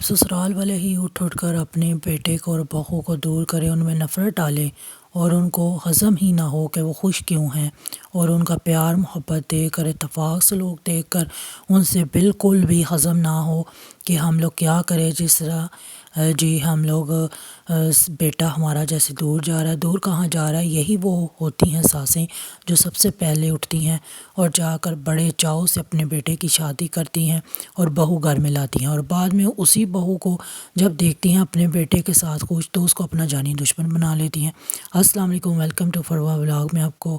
سسرال والے ہی اٹھ کر اپنے بیٹے کو اور بہو کو دور کریں، ان میں نفرت ڈالیں اور ان کو ہضم ہی نہ ہو کہ وہ خوش کیوں ہیں، اور ان کا پیار محبت دیکھ کر، اتفاق سلوک دیکھ کر ان سے بالکل بھی ہضم نہ ہو کہ ہم لوگ کیا کریں۔ جس طرح جی ہم لوگ بیٹا ہمارا جیسے دور جا رہا ہے، دور کہاں جا رہا ہے، یہی وہ ہوتی ہیں ساسیں جو سب سے پہلے اٹھتی ہیں اور جا کر بڑے چاؤ سے اپنے بیٹے کی شادی کرتی ہیں اور بہو گھر میں لاتی ہیں، اور بعد میں اسی بہو کو جب دیکھتی ہیں اپنے بیٹے کے ساتھ خوش تو اس کو اپنا جانی دشمن بنا لیتی ہیں۔ السلام علیکم، ویلکم ٹو فروا ولاگ میں آپ کو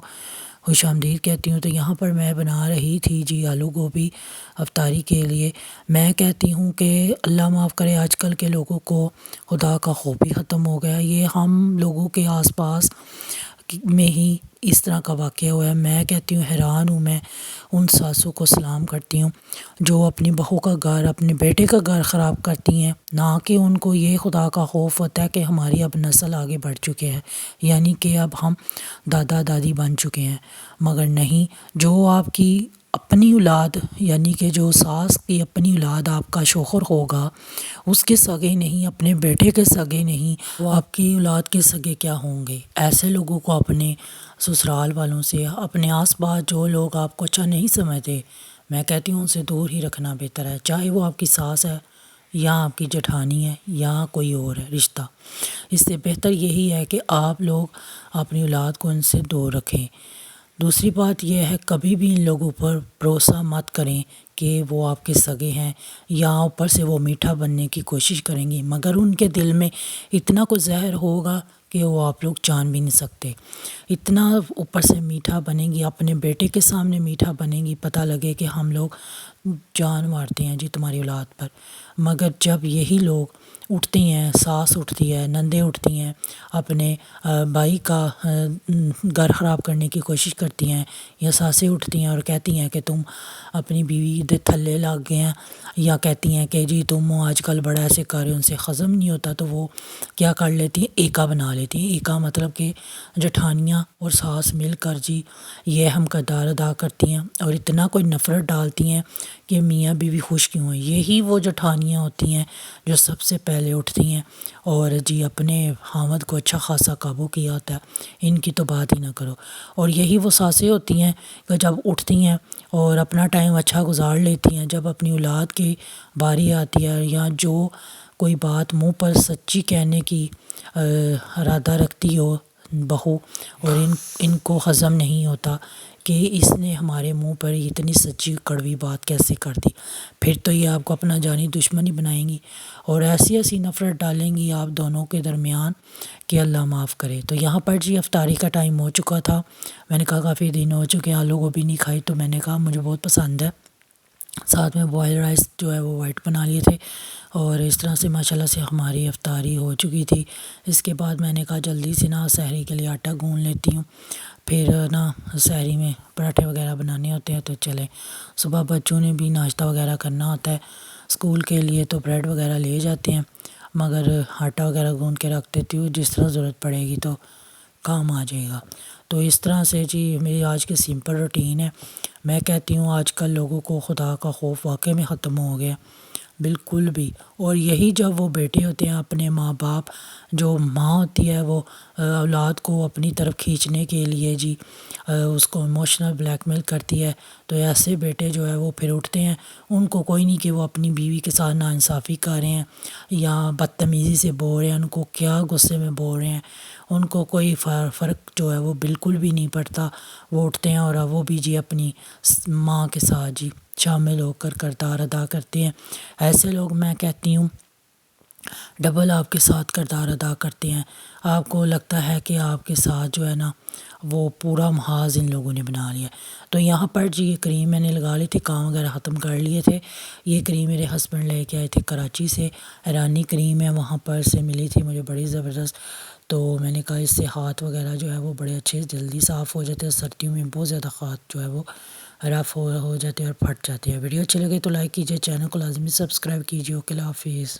خوش آمدید کہتی ہوں۔ تو یہاں پر میں بنا رہی تھی جی آلو گوبھی افطاری کے لیے۔ میں کہتی ہوں کہ اللہ معاف کرے، آج کل کے لوگوں کو خدا کا خوف بھی ختم ہو گیا۔ یہ ہم لوگوں کے آس پاس میں ہی اس طرح کا واقعہ ہوا ہے۔ میں کہتی ہوں حیران ہوں، میں ان ساسوں کو سلام کرتی ہوں جو اپنی بہو کا گھر، اپنے بیٹے کا گھر خراب کرتی ہیں، نہ کہ ان کو یہ خدا کا خوف ہوتا ہے کہ ہماری اب نسل آگے بڑھ چکے ہیں، یعنی کہ اب ہم دادا دادی بن چکے ہیں۔ مگر نہیں، جو آپ کی اپنی اولاد، یعنی کہ جو ساس کی اپنی اولاد آپ کا شوہر ہوگا، اس کے سگے نہیں، اپنے بیٹے کے سگے نہیں، وہ آپ کی اولاد کے سگے کیا ہوں گے؟ ایسے لوگوں کو اپنے سسرال والوں سے، اپنے آس پاس جو لوگ آپ کو اچھا نہیں سمجھتے، میں کہتی ہوں ان سے دور ہی رکھنا بہتر ہے، چاہے وہ آپ کی ساس ہے یا آپ کی جٹھانی ہے یا کوئی اور ہے رشتہ۔ اس سے بہتر یہی ہے کہ آپ لوگ اپنی اولاد کو ان سے دور رکھیں۔ دوسری بات یہ ہے، کبھی بھی ان لوگوں پر بھروسہ مت کریں کہ وہ آپ کے سگے ہیں، یا اوپر سے وہ میٹھا بننے کی کوشش کریں گی، مگر ان کے دل میں اتنا کچھ زہر ہوگا کہ وہ آپ لوگ جان بھی نہیں سکتے۔ اتنا اوپر سے میٹھا بنے گی، اپنے بیٹے کے سامنے میٹھا بنے گی، پتہ لگے کہ ہم لوگ جان مارتے ہیں جی تمہاری اولاد پر۔ مگر جب یہی لوگ اٹھتی ہیں، ساس اٹھتی ہے، نندیں اٹھتی ہیں، اپنے بھائی کا گھر خراب کرنے کی کوشش کرتی ہیں، یا ساسیں اٹھتی ہیں اور کہتی ہیں کہ تم اپنی بیوی دے تھلے لگ گئے ہیں، یا کہتی ہیں کہ جی تم آج کل بڑا ایسے کر رہے ہو، ان سے ہضم نہیں ہوتا، تو وہ کیا کر لیتی ہیں، ایکا بنا لیتی ہیں۔ ایکا مطلب کہ جٹھانیاں اور ساس مل کر جی یہ ہم کردار ادا کرتی ہیں اور اتنا کوئی نفرت ڈالتی ہیں کہ میاں بیوی خوش کیوں ہیں۔ یہی وہ جٹھانیاں ہوتی ہیں جو سب سے پہلے اٹھتی ہیں اور جی اپنے خامد کو اچھا خاصا قابو کیا ہوتا ہے، ان کی تو بات ہی نہ کرو۔ اور یہی وہ ساسیں ہوتی ہیں کہ جب اٹھتی ہیں اور اپنا ٹائم اچھا گزار لیتی ہیں، جب اپنی اولاد کی باری آتی ہے یا جو کوئی بات منہ پر سچی کہنے کی ارادہ رکھتی ہو بہو، اور ان کو ہضم نہیں ہوتا کہ اس نے ہمارے منہ پر اتنی سچی کڑوی بات کیسے کر دی، پھر تو یہ آپ کو اپنا جانی دشمن ہی بنائیں گی اور ایسی ایسی نفرت ڈالیں گی آپ دونوں کے درمیان کہ اللہ معاف کرے۔ تو یہاں پر جی افطاری کا ٹائم ہو چکا تھا، میں نے کہا کافی دن ہو چکے آلو گوبھی نہیں کھائی، تو میں نے کہا مجھے بہت پسند ہے، ساتھ میں بوائل رائس جو ہے وہ وائٹ بنا لیے تھے، اور اس طرح سے ماشاءاللہ سے ہماری افطاری ہو چکی تھی۔ اس کے بعد میں نے کہا جلدی سے نا سحری کے لیے آٹا گوندھ لیتی ہوں، پھر نا سحری میں پراٹھے وغیرہ بنانے ہوتے ہیں، تو چلیں صبح بچوں نے بھی ناشتہ وغیرہ کرنا ہوتا ہے اسکول کے لیے، تو بریڈ وغیرہ لے جاتے ہیں، مگر آٹا وغیرہ گوندھ کے رکھ دیتی ہوں، جس طرح ضرورت پڑے گی تو کام آ جائے گا۔ تو اس طرح سے جی میری آج کی سمپل روٹین ہے۔ میں کہتی ہوں آج کل لوگوں کو خدا کا خوف واقعی میں ختم ہو گیا بالکل بھی، اور یہی جب وہ بیٹے ہوتے ہیں، اپنے ماں باپ، جو ماں ہوتی ہے وہ اولاد کو اپنی طرف کھینچنے کے لیے جی اس کو ایموشنل بلیک میل کرتی ہے، تو ایسے بیٹے جو ہے وہ پھر اٹھتے ہیں، ان کو کوئی نہیں کہ وہ اپنی بیوی کے ساتھ ناانصافی کر رہے ہیں یا بدتمیزی سے بول رہے ہیں، ان کو کیا غصے میں بول رہے ہیں، ان کو کوئی فرق جو ہے وہ بالکل بھی نہیں پڑتا۔ وہ اٹھتے ہیں اور وہ بھی جی اپنی ماں کے ساتھ جی شامل ہو کر کردار ادا کرتے ہیں۔ ایسے لوگ میں کہتی ہوں ڈبل آپ کے ساتھ کردار ادا کرتے ہیں، آپ کو لگتا ہے کہ آپ کے ساتھ جو ہے نا وہ پورا محاذ ان لوگوں نے بنا لیا۔ تو یہاں پر جی یہ کریم میں نے لگا لی تھی، کام وغیرہ ختم کر لیے تھے۔ یہ کریم میرے ہسبینڈ لے کے آئے تھے کراچی سے، ایرانی کریم ہے، وہاں پر سے ملی تھی مجھے بڑی زبردست، تو میں نے کہا اس سے ہاتھ وغیرہ جو ہے وہ بڑے اچھے جلدی صاف ہو جاتے ہیں، سردیوں میں بہت زیادہ ہاتھ جو ہے وہ رف ہو جاتے ہیں اور پھٹ جاتے ہیں۔ ویڈیو اچھی لگے تو لائک کیجیے، چینل کو لازمی سبسکرائب کیجیے۔ اوکے، اللہ حافظ۔